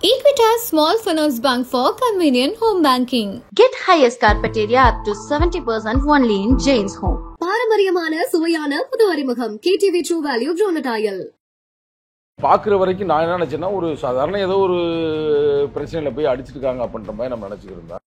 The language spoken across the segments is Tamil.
Equitas Small Finance Bank for convenient home banking. Get highest carpet area up to 70% only in Jane's Home. பாரம்பரியமான சுவையான புது அறிமுகம் KTV True Value Groundnut பார்க்குற வரைக்கும் நான் என்ன நினச்சேன்னா ஒரு சாதாரண ஏதோ ஒரு பிரச்சனையில் போய் அடிச்சிருக்காங்க அப்படின்ற மாதிரி நம்ம நினச்சிக்கிருந்தோம்.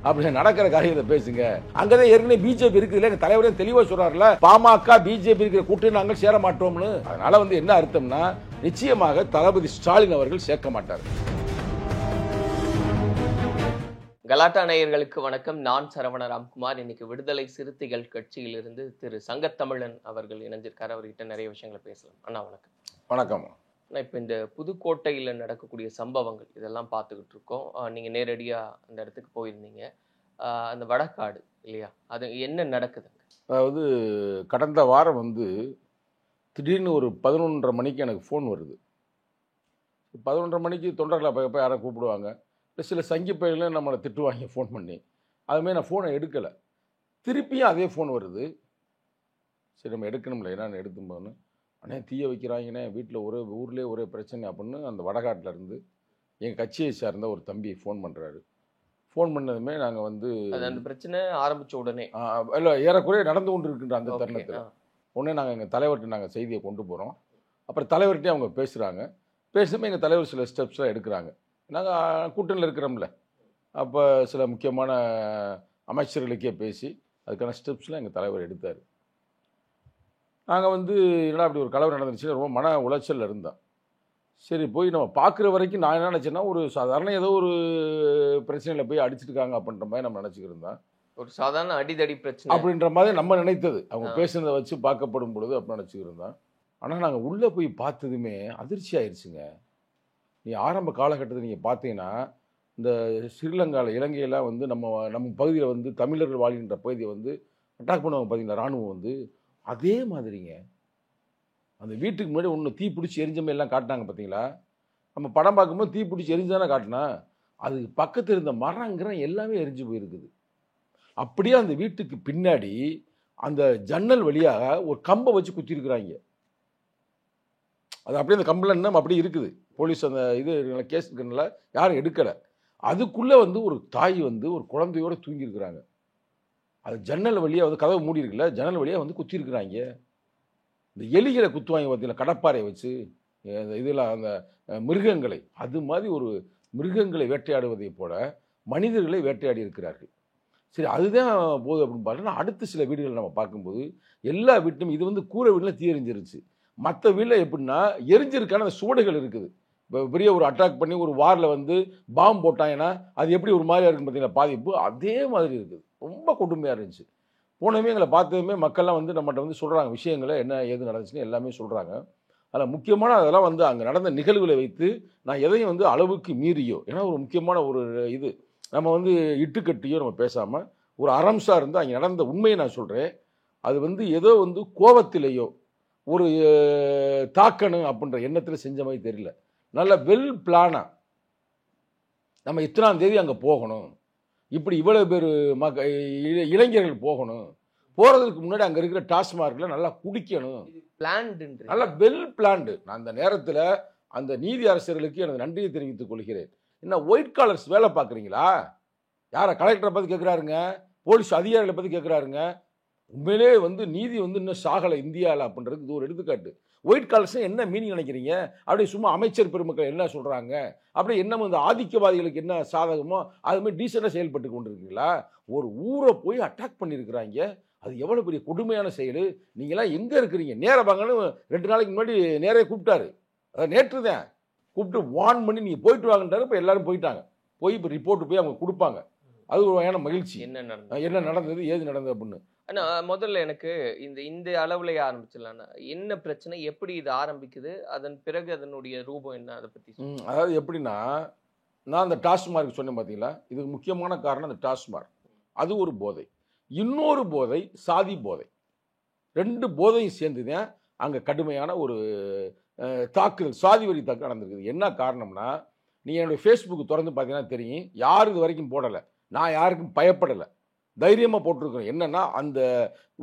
அப்படி நடக்கிற காரியத்தை பேசுங்க. அங்கதான் ஏற்கனவே பிஜேபி இருக்குதுல, எங்க தலைவரே தெளிவா சொல்றாருல, பாமக பிஜேபி இருக்கிற கூட்டணி நாங்கள் சேர மாட்டோம்னு. அதனால என்ன அர்த்தம்னா, நிச்சயமாக தளபதி ஸ்டாலின் அவர்கள் சேர்க்க மாட்டார். கலாட்டா நேயர்களுக்கு வணக்கம். நான் சரவண ராம்குமார். இன்னைக்கு விடுதலை சிறுத்தைகள் கட்சியிலிருந்து திரு சங்கத்தமிழன் அவர்கள் இணைஞ்சிருக்காரு. அவர்கிட்ட நிறைய விஷயங்களை பேசலாம். அண்ணா வணக்கம். வணக்கம். இப்போ இந்த புதுக்கோட்டையில் நடக்கக்கூடிய சம்பவங்கள் இதெல்லாம் பார்த்துக்கிட்டு இருக்கோம். நீங்கள் நேரடியாக அந்த இடத்துக்கு போயிருந்தீங்க. அந்த வடக்காடு இல்லையா, அது என்ன நடக்குதுங்க? அதாவது கடந்த வாரம் திடீர்னு ஒரு 11:30 மணிக்கு எனக்கு ஃபோன் வருது. 11:30 மணிக்கு தொண்டர்களை போய் யாரை கூப்பிடுவாங்க, சில சங்கி பயிலும் நம்மளை திட்டுவாங்க ஃபோன் பண்ணி. அதுமாதிரி நான் ஃபோனை எடுக்கலை. திருப்பியும் அதே ஃபோன் வருது. சரி நம்ம எடுக்கணும்ல, ஏன்னா எடுத்தும்போன்னு, அண்ணே தீய வைக்கிறாங்கண்ணே, வீட்டில் ஊர்லேயே ஒரே பிரச்சனை அப்படின்னு அந்த வடகாட்டில் இருந்து எங்கள் கட்சியை சார்ந்த ஒரு தம்பி ஃபோன் பண்ணுறாரு. ஃபோன் பண்ணதுமே நாங்கள் அந்த பிரச்சனை ஆரம்பித்த உடனே இல்லை, ஏறக்குறைய நடந்து கொண்டு இருக்கின்ற அந்த தருணத்தில் உடனே நாங்கள் எங்கள் தலைவர்கிட்ட நாங்கள் செய்தியை கொண்டு போகிறோம். அப்புறம் தலைவர்கிட்டே அவங்க பேசுகிறாங்க. பேசுமே எங்கள் தலைவர் சில ஸ்டெப்ஸ்லாம் எடுக்கிறாங்க. நாங்கள் கூட்டணியில் இருக்கிறோம்ல, அப்போ சில முக்கியமான அமைச்சர்களுக்கே பேசி அதுக்கான ஸ்டெப்ஸ்லாம் எங்கள் தலைவர் எடுத்தார். நாங்கள் என்னடா அப்படி ஒரு கலவரம் நடந்துச்சு, ரொம்ப மன உளைச்சலில் இருந்தோம். சரி போய் நம்ம பார்க்குற வரைக்கும் நான் என்ன நினச்சேன்னா ஒரு சாதாரண ஏதோ ஒரு பிரச்சனையில் போய் அடிச்சிருக்காங்க அப்படின்ற மாதிரி நம்ம நினச்சிக்கிருந்தோம். ஒரு சாதாரண அடிதடி பிரச்சனை அப்படின்ற மாதிரி நம்ம நினைத்தது, அவங்க பேசுனதை வச்சு பார்க்கப்படும் பொழுது அப்படி நினச்சிக்கிருந்தோம். ஆனால் நாங்கள் உள்ளே போய் பார்த்ததுமே அதிர்ச்சி ஆயிடுச்சுங்க. நீ ஆரம்ப காலகட்டத்தில் நீங்கள் பார்த்தீங்கன்னா, இந்த ஸ்ரீலங்காவில் இலங்கையெல்லாம் நம்ம பகுதியில் தமிழர்கள் வாழ்கின்ற பகுதியை அட்டாக் பண்ணுவாங்க பார்த்தீங்களா, இராணுவம் அதே மாதிரிங்க. அந்த வீட்டுக்கு முன்னாடி ஒன்று தீ பிடிச்சி எரிஞ்சமே எல்லாம் காட்டினாங்க பார்த்தீங்களா. நம்ம படம் பார்க்கும்போது தீ பிடிச்சி எரிஞ்சானே காட்டினா, அது பக்கத்தில் இருந்த மரங்கிற எல்லாமே எரிஞ்சு போயிருக்குது. அப்படியே அந்த வீட்டுக்கு பின்னாடி அந்த ஜன்னல் வழியாக ஒரு கம்பை வச்சு குத்திருக்கிறாங்க. அது அப்படியே அந்த கம்பில் இன்னும் அப்படியே இருக்குது. போலீஸ் அந்த கேஸ் இருக்கிறனால யாரும் எடுக்கலை. அதுக்குள்ளே ஒரு தாய் ஒரு குழந்தையோடு தூங்கியிருக்கிறாங்க. அது ஜன்னல் வழியாக கதவை மூடி இருக்குல்ல, ஜன்னல் வழியாக குத்திருக்கிறாங்க. இந்த எலிகளை குத்துவாங்க பார்த்தீங்களா, கடப்பாறையை வச்சு இதெல்லாம் அந்த மிருகங்களை, அது மாதிரி ஒரு மிருகங்களை வேட்டையாடுவதை போல மனிதர்களை வேட்டையாடி இருக்கிறார்கள். சரி அதுதான் போகுது அப்படின்னு பார்த்தோன்னா, அடுத்த சில வீடுகள் நம்ம பார்க்கும்போது எல்லா வீட்டும் இது கூரை வீட்டில் தீ எரிஞ்சிருச்சு. மற்ற வீட்டில் எப்படின்னா எரிஞ்சிருக்கான அந்த சுவடுகள் இருக்குது. இப்போ பெரிய ஒரு அட்டாக் பண்ணி ஒரு வாரில் பாம்பு போட்டாங்கன்னா அது எப்படி ஒரு மாதிரியாக இருக்கும் பார்த்தீங்கன்னா பாதிப்பு, அதே மாதிரி இருக்குது. ரொம்ப கொடுமையாக இருந்துச்சு. போனவே எங்களை பார்த்ததுமே மக்கள்லாம் வந்து நம்மகிட்ட வந்து சொல்கிறாங்க விஷயங்களை, என்ன ஏது நடந்துச்சுன்னு எல்லாமே சொல்கிறாங்க. அதில் முக்கியமான அதெல்லாம் வந்து அங்கே நடந்த நிகழ்வுகளை வைத்து நான் எதையும் வந்து அளவுக்கு மீறியோ, ஏன்னா ஒரு முக்கியமான ஒரு இது நம்ம வந்து இட்டுக்கட்டியோ நம்ம பேசாமல் ஒரு அறம் சார்ந்து அங்கே நடந்த உண்மையை நான் சொல்கிறேன். அது வந்து ஏதோ வந்து கோபத்திலேயோ ஒரு தாக்கணும் அப்படின்ற எண்ணத்தில் செஞ்ச மாதிரி தெரியல. நல்ல வெல் பிளானாக நம்ம இத்தனாம் தேதி அங்கே போகணும், இப்படி இவ்வளோ பேர் இளைஞர்கள் போகணும், போகிறதுக்கு முன்னாடி அங்கே இருக்கிற டாஸ்மார்க்கில் நல்லா குடிக்கணும், நல்லா வெல் பிளான்டு. நான் அந்த நேரத்தில் அந்த நீதி அரசர்களுக்கு எனது நன்றியை தெரிவித்துக் கொள்கிறேன். என்ன ஒயிட் காலர்ஸ் வேலை பார்க்குறீங்களா? யாரை கலெக்டரை பற்றி கேட்குறாருங்க, போலீஸ் அதிகாரிகளை பற்றி கேட்குறாருங்க. உண்மையிலே வந்து நீதி வந்து இன்னும் சாகலை இந்தியாவில் அப்படின்றது இது ஒரு எடுத்துக்காட்டு. ஒயிட் காலர்ஸ் என்ன மீனிங் நினைக்கிறீங்க? அப்படியே சும்மா அமைச்சர் பெருமக்கள் என்ன சொல்கிறாங்க, அப்படியே என்ன இந்த ஆதிக்கவாதிகளுக்கு என்ன சாதகமோ அதுமாதிரி டீசெண்டாக செயல்பட்டு கொண்டு இருக்கீங்களா? ஒரு ஊரை போய் அட்டாக் பண்ணியிருக்கிறாங்க. அது எவ்வளோ பெரிய கொடுமையான செயல். நீங்களாம் எங்கே இருக்கிறீங்க? நேராக வாங்கன்னு 2 நாளைக்கு முன்னாடி நேரே கூப்பிட்டாரு. அதான் நேற்று தான் கூப்பிட்டு வார்ன் பண்ணி நீங்கள் போயிட்டு வாங்கன்றாரு. இப்போ எல்லாரும் போயிட்டாங்க. போய் இப்போ ரிப்போர்ட் போய் அவங்க கொடுப்பாங்க. அது ஒரு வகையான மகிழ்ச்சி. என்ன நடந்தது ஏது நடந்தது அப்படின்னு. ஆனால் முதல்ல எனக்கு இந்த அளவுலேயே ஆரம்பிச்சிடலாம்னா என்ன பிரச்சனை, எப்படி இது ஆரம்பிக்குது, அதன் பிறகு அதனுடைய ரூபம் என்ன, அதை பற்றி. அதாவது எப்படின்னா, நான் அந்த டாஸ்மார்க் சொன்னேன் பார்த்தீங்களா, இதுக்கு முக்கியமான காரணம் அந்த டாஸ்மார்க். அது ஒரு போதை. இன்னொரு போதை சாதி போதை. 2 போதையும் சேர்ந்து தான் அங்கே கடுமையான ஒரு தாக்குதல், சாதி வரி தாக்குதல் நடந்திருக்குது. என்ன காரணம்னா, நீங்கள் என்னுடைய ஃபேஸ்புக் திறந்து பார்த்தீங்கன்னா தெரியும், யாரும் இது வரைக்கும் போடலை, நான் யாருக்கும் பயப்படலை, தைரியமாக போட்டிருக்கிறேன். என்னன்னா, அந்த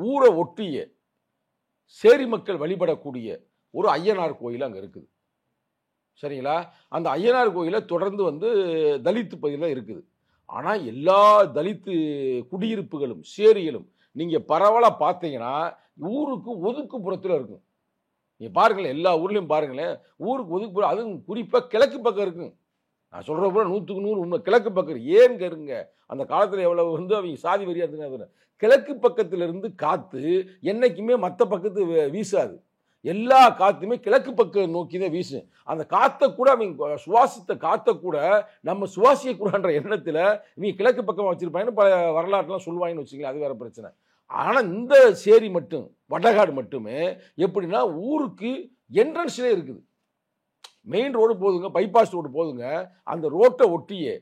ஊரை ஒட்டிய சேரி மக்கள் வழிபடக்கூடிய ஒரு ஐயனார் கோயில் அங்கே இருக்குது. சரிங்களா? அந்த ஐயனார் கோயிலை தொடர்ந்து வந்து தலித்து பகுதியில் இருக்குது. ஆனால் எல்லா தலித்து குடியிருப்புகளும் சேரிகளும் நீங்கள் பரவலாக பார்த்தீங்கன்னா ஊருக்கு ஒதுக்குப்புறத்தில் இருக்கும். நீங்கள் பாருங்களேன், எல்லா ஊர்லேயும் பாருங்களேன், ஊருக்கு ஒதுக்குப்புறம், அதுவும் குறிப்பாக கிழக்கு பக்கம் இருக்குங்க. நான் சொல்கிற கூட 100க்கு 100 உண்மை. கிழக்கு பக்கம் ஏன் இருங்க, அந்த காலத்தில் எவ்வளோ வந்து அவங்க சாதி வரியாக இருந்தாங்க. கிழக்கு பக்கத்திலிருந்து காற்று என்னைக்குமே மற்ற பக்கத்து வீசாது. எல்லா காற்றுமே கிழக்கு பக்கம் நோக்கி தான் வீசும். அந்த காற்றை கூட அவங்க சுவாசித்த காற்றை கூட நம்ம சுவாசிக்கக்கூடாதுன்ற எண்ணத்தில் இவங்க கிழக்கு பக்கம் வச்சுருப்பாங்கன்னு பல வரலாற்றுலாம் சொல்லுவாங்கன்னு வச்சுக்கலாம். அது வேறு பிரச்சனை. ஆனால் இந்த சேரி மட்டும், வடகாடு மட்டுமே எப்படின்னா ஊருக்கு என்ட்ரன்ஸ்லேயே இருக்குது. மெயின் ரோடு போதுங்க, பைபாஸ் ரோடு போதுங்க, அந்த ரோட்டை ஒட்டியே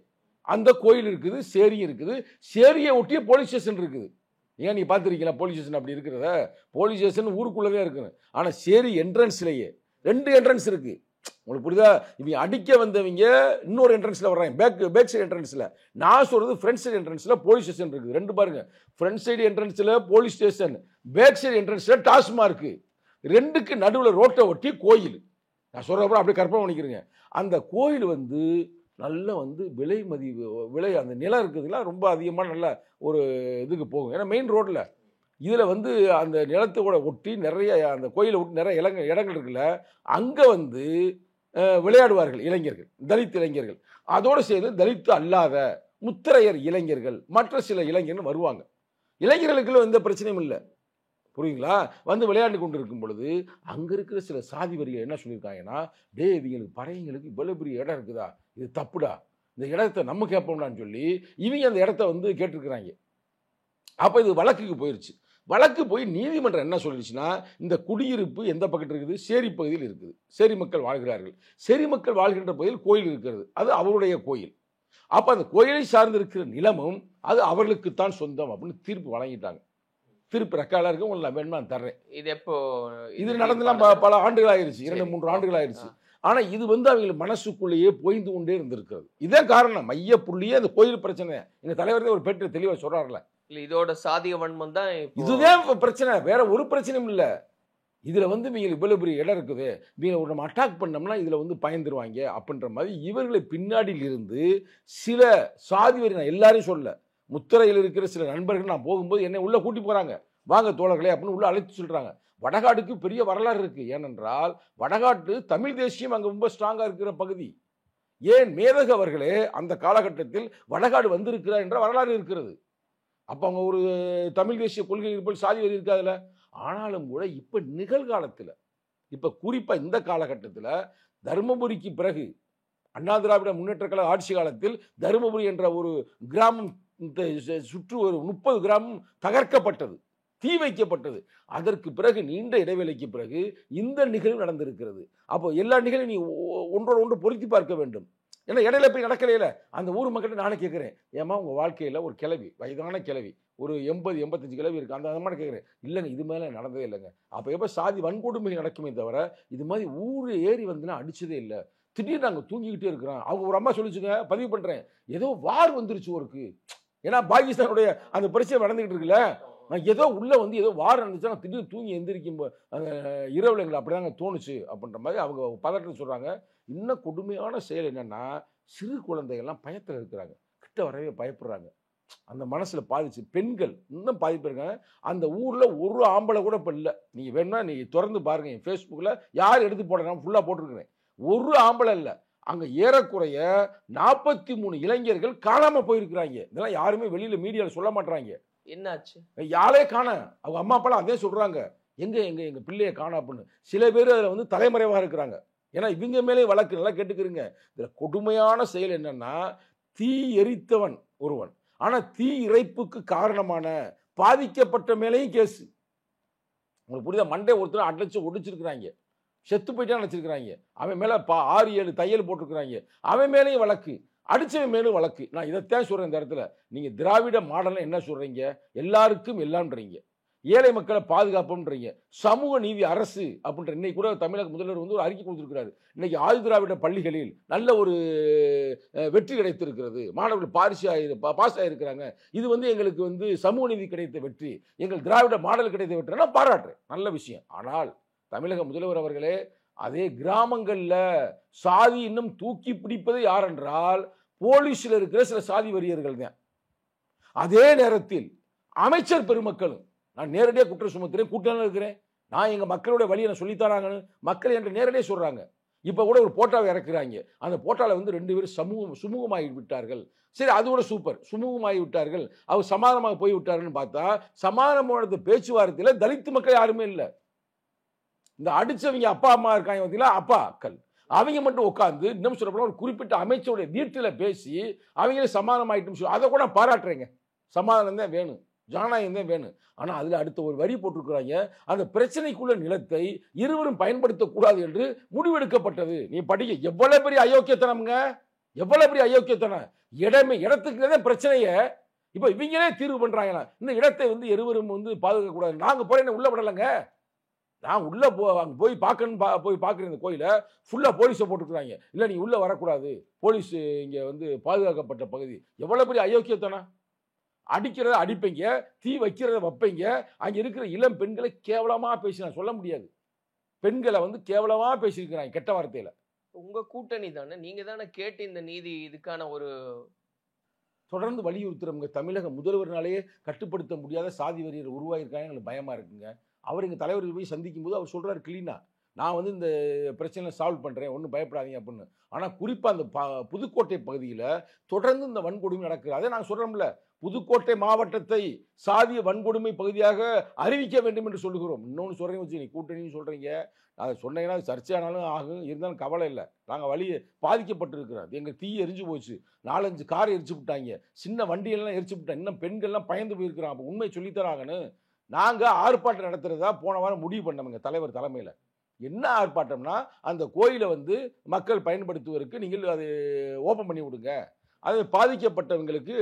அந்த கோயில் இருக்குது, சேரியும் இருக்குது, சேரியை ஒட்டியே போலீஸ் ஸ்டேஷன் இருக்குது. ஏன் நீங்கள் பார்த்துருக்கீங்களா போலீஸ் ஸ்டேஷன் அப்படி இருக்கிறத? போலீஸ் ஸ்டேஷன் ஊருக்குள்ளே இருக்குது. ஆனால் சேரி என்ட்ரன்ஸ்லேயே 2 என்ட்ரன்ஸ் இருக்குது. உங்களுக்கு புரியுதா? இவங்க அடிக்க வந்தவங்க இன்னொரு என்ட்ரன்ஸில் வர்றாங்க, பேக் சைடு என்ட்ரன்ஸில். நான் சொல்கிறது ஃப்ரண்ட் சைடு என்ட்ரன்ஸில் போலீஸ் ஸ்டேஷன் இருக்குது. 2 பாருங்க, ஃப்ரண்ட் சைடு என்ட்ரன்ஸில் போலீஸ் ஸ்டேஷன், பேக் சைடு என்ட்ரன்ஸில் டாஸ்மார்க்கு. 2க்கு நடுவில் ரோட்டை ஒட்டி கோயில். நான் சொல்கிறப்ப அப்படியே கற்பனை பண்ணிக்கிறேங்க. அந்த கோயில் வந்து நல்ல வந்து விலை அந்த நிலம் இருக்குதுங்களா ரொம்ப அதிகமாக நல்ல ஒரு இதுக்கு போகும். ஏன்னா மெயின் ரோட்டில் இதில் வந்து அந்த நிலத்தோட ஒட்டி நிறைய அந்த கோயிலை ஒட்டி நிறைய இடங்கள் இருக்குல்ல, அங்கே வந்து விளையாடுவார்கள் இளைஞர்கள், தலித் இளைஞர்கள். அதோடு சேர்ந்து தலித்து அல்லாத முத்திரையர் இளைஞர்கள், மற்ற சில இளைஞர்கள் வருவாங்க. இளைஞர்களுக்குள்ள எந்த பிரச்சனையும் இல்லை, புரியுங்களா? வந்து விளையாண்டு கொண்டு இருக்கும் பொழுது அங்கே இருக்கிற சில சாதி வரிகள் என்ன சொல்லியிருக்காங்கன்னா, டே இவங்களுக்கு பறையங்களுக்கு இவ்வளோ பெரிய இடம் இருக்குதா, இது தப்புடா, இந்த இடத்த நம்ம கேட்போம்டான்னு சொல்லி இவங்க அந்த இடத்த வந்து கேட்டிருக்கிறாங்க. அப்போ இது வழக்குக்கு போயிடுச்சு. வழக்கு போய் நீதிமன்றம் என்ன சொல்லிடுச்சுன்னா, இந்த குடியிருப்பு எந்த பக்கத்தில் இருக்குது, சேரி பகுதியில் இருக்குது, சேரி மக்கள் வாழ்கிறார்கள், சேரி மக்கள் வாழ்கின்ற பகுதியில் கோயில் இருக்கிறது, அது அவருடைய கோயில். அப்போ அந்த கோயிலை சார்ந்து இருக்கிற நிலமும் அது அவர்களுக்குத்தான் சொந்தம் அப்படின்னு தீர்ப்பு வழங்கிட்டாங்க. திருப்பி ரெக்கார்டாக இருக்கு, உங்களுக்கு வேணுமா தர்றேன். இது எப்போ இது நடந்தெல்லாம் பல ஆண்டுகள் ஆயிடுச்சு, 2-3 ஆண்டுகள் ஆயிடுச்சு. ஆனால் இது வந்து அவங்க மனசுக்குள்ளேயே போய்ந்து கொண்டே இருந்திருக்கிறது. இதே காரணம், மைய புள்ளியே அந்த கோயில் பிரச்சனை. எங்கள் தலைவர் ஒரு பேட்டி தெளிவாக சொல்றாருல, இதோட சாதிய வன்மம் தான் இதுதான் பிரச்சனை, வேற ஒரு பிரச்சனையும் இல்லை. இதில் வந்து இவங்களுக்கு இவ்வளோ பெரிய இடம் இருக்குது, இவங்க நம்ம அட்டாக் பண்ணோம்னா இதில் வந்து பயந்துருவாங்க அப்படின்ற மாதிரி இவர்களை பின்னாடியில் இருந்து சில சாதி வரி, நான் எல்லாரையும் சொல்ல, முத்திரையில் இருக்கிற சில நண்பர்கள் நான் போகும்போது என்னை உள்ளே கூட்டி போகிறாங்க, வாங்க தோழர்களே அப்படின்னு உள்ளே அழைத்து சொல்கிறாங்க. வடகாடுக்கு பெரிய வரலாறு இருக்குது. ஏனென்றால் வடகாட்டு தமிழ் தேசியம் அங்கே ரொம்ப ஸ்ட்ராங்காக இருக்கிற பகுதி. ஏன் மேதகு அவர்களே அந்த காலகட்டத்தில் வடகாடு வந்திருக்கிறார் என்ற வரலாறு இருக்கிறது. அப்போ அவங்க ஒரு தமிழ் தேசிய கொள்கை போல் சாதி வரி இருக்காதுல. ஆனாலும் கூட இப்போ நிகழ்காலத்தில், இப்போ குறிப்பாக இந்த காலகட்டத்தில் தருமபுரிக்கு பிறகு அண்ணா திராவிட முன்னேற்ற கழக ஆட்சி காலத்தில் தருமபுரி என்ற ஒரு கிராமம் சுற்று ஒரு 30 கிராமம் தகர்க்கப்பட்டது. தீ வைக்கப்பட்டது. அதற்கு பிறகு நீண்ட இடைவேளைக்கு பிறகு இந்த நிகழ்வு நடந்திருக்கிறது. அப்போ எல்லா நிகழ்வும் நீ ஒன்றோடு ஒன்று பொருத்தி பார்க்க வேண்டும். ஏன்னா இடையில போய் நடக்கலையில அந்த ஊர் மக்கள்கிட்ட நானே கேட்குறேன், ஏமா உங்கள் வாழ்க்கையில் ஒரு கிளவி, வயதான கிளவி, ஒரு 80-85 கிளவி இருக்குது, அந்த மாதிரி கேட்குறேன். இல்லைங்க, இது மேலே நடந்ததே இல்லைங்க. அப்போ எப்போ சாதி வன்கொடுமை நடக்குமே தவிர இது மாதிரி ஊர் ஏறி வந்துன்னா அடிச்சதே இல்லை. திடீர்னு நாங்கள் தூங்கிக்கிட்டே இருக்கிறோம். அவங்க ஒரு அம்மா சொல்லிச்சுங்க, பதிவு பண்ணுறேன், ஏதோ வார் வந்துருச்சு ஒருக்கு. ஏன்னா பாகிஸ்தானுடைய அந்த பிரச்சனை நடந்துக்கிட்டு இருக்குல்ல, நான் ஏதோ உள்ளே வந்து ஏதோ வார் நடந்துச்சு, நான் திடீர்னு தூங்கி எந்திரிக்கும் இரவில் எங்களை அப்படி தாங்க தோணுச்சு அப்படின்ற மாதிரி அவங்க பதட்டத்தை சொல்கிறாங்க. இன்னும் கொடுமையான செயல் என்னென்னா, சிறு குழந்தைகள்லாம் பயத்தில் இருக்கிறாங்க, கிட்ட வரவே பயப்படுறாங்க. அந்த மனசில் பாதிச்சு பெண்கள் இன்னும் பாதிப்பு இருக்காங்க. அந்த ஊரில் ஒரு ஆம்பளை கூட இப்போ இல்லை. நீங்கள் வேணும்னா நீங்கள் திறந்து பாருங்கள், என் ஃபேஸ்புக்கில் யார் எடுத்து போட, நான் ஃபுல்லாக போட்டிருக்கிறேன். ஒரு ஆம்பளை இல்லை. அங்கே ஏறக்குறைய 43 இளைஞர்கள் காணாமல் போயிருக்கிறாங்க. இதெல்லாம் யாருமே வெளியில் மீடியாவில் சொல்ல மாட்டாங்க. என்னாச்சு? யாரே காண, அவங்க அம்மா அப்பாலாம் அதே சொல்கிறாங்க, எங்கள் பிள்ளையை காணா அப்படின்னு. சில பேர் அதில் வந்து தலைமறைவாக இருக்கிறாங்க. ஏன்னா இவங்க மேலே வழக்கு. நல்லா கேட்டுக்கிறீங்க. இதில் கொடுமையான செயல் என்னன்னா, தீ எரித்தவன் ஒருவன், ஆனால் தீ இறைப்புக்கு காரணமான பாதிக்கப்பட்ட மேலேயும் கேஸு. உங்களுக்கு புரியுதா? மண்டே ஒருத்தர் அடைச்சு ஒடிச்சிருக்கிறாங்க, செத்து போயிட்டா நினச்சிருக்கிறாங்க. அவன் மேலே 6-7 தையல் போட்டிருக்கிறாங்க. அவன் மேலேயும் வழக்கு, அடித்தவன் மேலும் வழக்கு. நான் இதைத்தான் சொல்கிறேன் இந்த இடத்துல. நீங்கள் திராவிட மாடலை என்ன சொல்கிறீங்க? எல்லாருக்கும் எல்லாம்ன்றீங்க, ஏழை மக்களை பாதுகாப்புன்றீங்க, சமூக நீதி அரசு அப்படின்ற. இன்னைக்கு கூட தமிழக முதல்வர் வந்து ஒரு அறிக்கை கொடுத்துருக்கிறாரு. இன்னைக்கு ஆதி திராவிட பள்ளிகளில் நல்ல ஒரு வெற்றி கிடைத்திருக்கிறது, மாணவர்கள் பாஸ் ஆகிருக்கிறாங்க. இது வந்து எங்களுக்கு வந்து சமூக நீதி கிடைத்த வெற்றி, எங்கள் திராவிட மாடல் கிடைத்த வெற்றி. நான் பாராட்டுறேன், நல்ல விஷயம். ஆனால் தமிழக முதல்வர் அவர்களே, அதே கிராமங்களில் சாதி இன்னும் தூக்கி பிடிப்பது யார் என்றால் போலீஸில் இருக்கிற சில சாதி வெறியர்கள் தான். அதே நேரத்தில் அமைச்சர் பெருமக்களும், நான் நேரடியாக குற்றம் சுமத்துறேன், கூட்டம் இருக்கிறேன், நான் எங்கள் மக்களோட வழியை நான் சொல்லித்தராங்கன்னு மக்கள் என்று நேரடியாக சொல்கிறாங்க. இப்போ கூட ஒரு போட்டாவை இறக்குறாங்க. அந்த போட்டாவில் வந்து 2 பேரும் சுமூகமாகி விட்டார்கள். சரி, அதோட சூப்பர், சுமூகமாகி விட்டார்கள், அவர் சமாதானமாக போய் விட்டார்கள்னு பார்த்தா, சமாதானமான பேச்சுவார்த்தையில் தலித்து மக்கள் யாருமே இல்லை. இந்த அடிச்சவங்க அப்பா அம்மா இருக்காங்க பார்த்தீங்களா, அப்பாக்கள், அவங்க மட்டும் உட்காந்து இன்னும் சொல்லப்போனால் ஒரு குறிப்பிட்ட அமைச்சருடைய வீட்டில் பேசி அவங்களே சமாதானம் ஆகிட்டும் சொல்லி, அதை கூட நான் பாராட்டுறேங்க. சமாதானம் தான் வேணும், ஜனநாயகம் தான் வேணும். ஆனால் அதில் அடுத்த ஒரு வரி போட்டிருக்கிறாங்க, அந்த பிரச்சனைக்குள்ள நிலத்தை இருவரும் பயன்படுத்தக்கூடாது என்று முடிவெடுக்கப்பட்டது. நீ படிக்க, எவ்வளோ பெரிய அயோக்கியத்தனம்ங்க, எவ்வளோ பெரிய அயோக்கியத்தனம். இடத்துக்கு தான் பிரச்சனையை இப்போ இவங்களே தீர்வு பண்ணுறாங்கன்னா, இந்த இடத்தை வந்து இருவரும் வந்து பாதுகாக்கக்கூடாது. நாங்கள் போய் உள்ள விடலைங்க, நான் உள்ளே அங்கே போய் பார்க்குறேன். இந்த கோயிலை ஃபுல்லாக போலீஸை போட்டுருக்குறாங்க. இல்லை, நீ உள்ளே வரக்கூடாது, போலீஸ் இங்கே வந்து பாதுகாக்கப்பட்ட பகுதி. எவ்வளோ பெரிய அயோக்கியத்தனம். அடிக்கிறத அடிப்பீங்க, தீ வைக்கிறத வைப்பீங்க. அங்கே இருக்கிற இளம் பெண்களை கேவலமாக பேசி, நான் சொல்ல முடியாது, பெண்களை வந்து கேவலமாக பேசியிருக்கிறாங்க கெட்ட வார்த்தையில். உங்கள் கூட்டணி தானே, நீங்கள் தானே கேட்டு இந்த நீதி இதுக்கான ஒரு தொடர்ந்து வலியுறுத்துறவங்க. தமிழக முதல்வர்னாலேயே கட்டுப்படுத்த முடியாத சாதி வெறியர் உருவாகியிருக்காங்க. எங்களுக்கு பயமாக இருக்குங்க. அவர் எங்கள் தலைவர் போய் சந்திக்கும் போது அவர் சொல்கிறார் கிளீனாக, நான் வந்து இந்த பிரச்சனையை சால்வ் பண்ணுறேன், ஒன்றும் பயப்படாதீங்க அப்படின்னு. ஆனால் குறிப்பாக அந்த புதுக்கோட்டை பகுதியில் தொடர்ந்து இந்த வன்கொடுமை நடக்குது. அதே நாங்கள் சொல்கிறோம்ல, புதுக்கோட்டை மாவட்டத்தை சாதிய வன்கொடுமை பகுதியாக அறிவிக்க வேண்டும் என்று சொல்லுகிறோம். இன்னொன்று சொல்கிறேன் வச்சு, நீ கூட்டணின்னு சொல்கிறீங்க, அதை சொன்னீங்கன்னா அது சர்ச்சையானாலும் ஆகும், இருந்தாலும் கவலை இல்லை. நாங்கள் வழியை பாதிக்கப்பட்டிருக்கிறோம். எங்கள் தீ எரிஞ்சு போச்சு, 4-5 காரை எரிச்சு விட்டாங்க, சின்ன வண்டியெல்லாம் எரிச்சு விட்டாங்க, இன்னும் பெண்கள்லாம் பயந்து போயிருக்கிறோம். அப்போ உண்மை சொல்லித்தராங்கன்னு நாங்கள் ஆர்ப்பாட்டம் நடத்துறதா போன வாரம் முடிவு பண்ணோங்க தலைவர் தலைமையில். என்ன ஆர்ப்பாட்டம்னா, அந்த கோயிலை வந்து மக்கள் பயன்படுத்துவதற்கு நீங்கள் அதை ஓப்பன் பண்ணி விடுங்க, அது பாதிக்கப்பட்டவங்களுக்கு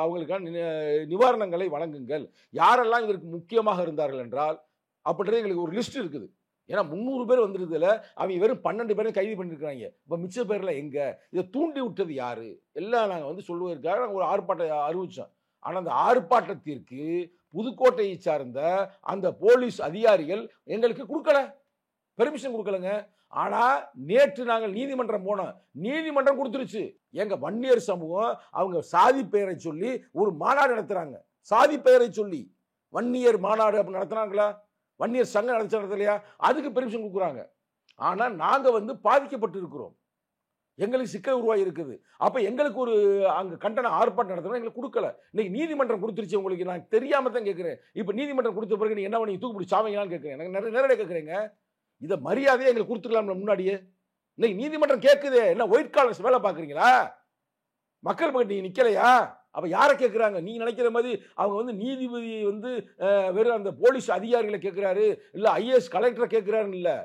அவங்களுக்கான நிவாரணங்களை வழங்குங்கள். யாரெல்லாம் இதற்கு முக்கியமாக இருந்தார்கள் என்றால் அப்படின்றது எங்களுக்கு ஒரு லிஸ்ட் இருக்குது. ஏன்னா 300 பேர் வந்துருதுல, அவங்க வெறும் 12 பேரை கைது பண்ணியிருக்கிறாங்க. இப்போ மிச்ச பேரில் எங்கே, இதை தூண்டி விட்டது யார், எல்லாம் நாங்கள் வந்து சொல்லுவதற்காக நாங்கள் ஒரு ஆர்ப்பாட்டம் அறிவித்தோம். ஆனால் அந்த ஆர்ப்பாட்டத்திற்கு புதுக்கோட்டையை சார்ந்த அந்த போலீஸ் அதிகாரிகள் எங்களுக்கு கொடுக்கல, பெர்மிஷன் கொடுக்கலங்க. ஆனால் நேற்று நாங்கள் நீதிமன்றம் போனோம், நீதிமன்றம் கொடுத்துருச்சு. எங்க வன்னியர் சமூகம் அவங்க சாதி பெயரை சொல்லி ஒரு மாநாடு நடத்துறாங்க, சாதி பெயரை சொல்லி வன்னியர் மாநாடு அப்படி நடத்துறாங்களா, வன்னியர் சங்கம் நடத்துறதுலையா, அதுக்கு பெர்மிஷன் கொடுக்குறாங்க. ஆனால் நாங்கள் வந்து பாதிக்கப்பட்டு இருக்கிறோம், எங்களுக்கு சிக்கல் உருவாகி இருக்குது. அப்போ எங்களுக்கு ஒரு அங்கே கண்டன ஆர்ப்பாட்டம் நடத்தணும், எங்களுக்கு கொடுக்கல. இன்னைக்கு நீதிமன்றம் கொடுத்துருச்சு. உங்களுக்கு நான் தெரியாமல் தான் கேட்குறேன். இப்போ நீதிமன்றம் கொடுத்த பிறகு நீங்கள் என்ன பண்ணி தூக்குப்பிடி சாவீங்களான்னு கேட்குறேன். எனக்கு நேரடியாக கேட்குறேங்க. இதை மரியாதையை எங்களுக்கு கொடுத்துக்கலாம்ல முன்னாடியே. இன்னைக்கு நீதிமன்றம் கேட்குது, என்ன ஒயிட் காலர்ஸ் வேலை பார்க்குறீங்களா, மக்கள் பக்கம் நீங்கள் நிற்கலையா? அப்போ யாரை கேட்குறாங்க? நீ நினைக்கிற மாதிரி அவங்க வந்து நீதிபதி வந்து வெறும் அந்த போலீஸ் அதிகாரிகளை கேட்குறாரு, இல்லை ஐஏஎஸ் கலெக்டரை கேட்குறாருன்னு இல்லை,